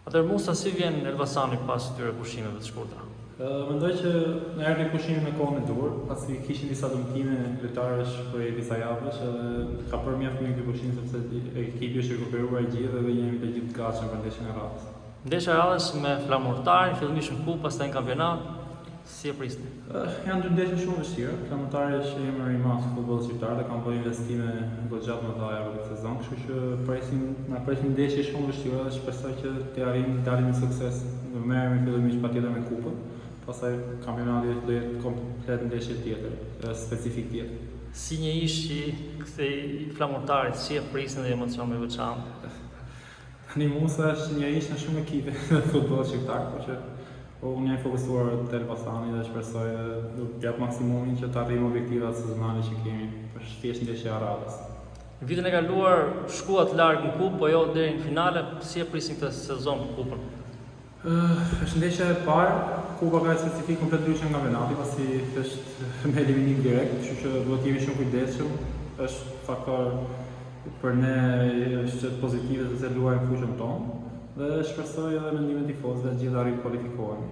Atëherë Musa, si vjen Elbasani pas këtyre pushimeve të shkurtra? Mendoj që në erdhi pushimi me kohën e dur, pasi kishin disa dëmtime lojtarësh për disa javësh, edhe ka bërë mjaft mirë ky pushim sepse ekipi është rikuperuar i gjithë dhe jemi të gjithë të gatshëm për ndeshjen e radhës. Ndeshja e radhës me Flamurtarin, fillimisht në kupë, pastaj në kampionat, si e prisni? Janë dy ndeshje shumë vështira. Flamurtari është emër i madh i futbollit shqiptar dhe kanë bërë investime goxhat më të mëdha për këtë sezon, kështu që na presin ndeshje shumë vështira dhe shpresoj që të arrijmë të dalim me sukses. Do merremi fillimisht patjetër me kupën. Pastaj kampionati do jetë komplet ndeshje tjetër, specifik tjetër. Si një ish i këtij Flamurtarit, si e prisni dhe emocion me veçantë? Tani Musa është një ish në shumë ekipe në futboll shqiptar, por që unë jam fokusuar te Elbasani dhe shpresoj të jap maksimumin që të arrijmë objektivat sezonale që kemi. Është thjesht ndeshja e radhës. Në vitin e kaluar shkuat larg në kupë, po jo deri në finale, si e prisni këtë sezon kupën? Është ndeshja e parë, kupa ka specifik komplet ndryshe nga kampionati, pasi është me eliminim direkt, kështu që duhet të jemi shumë kujdesshëm. Është faktor për ne është pozitive sepse luajmë fushën tonë dhe shpresoj edhe mendimin e tifozëve të gjithë arrijnë të kualifikohen.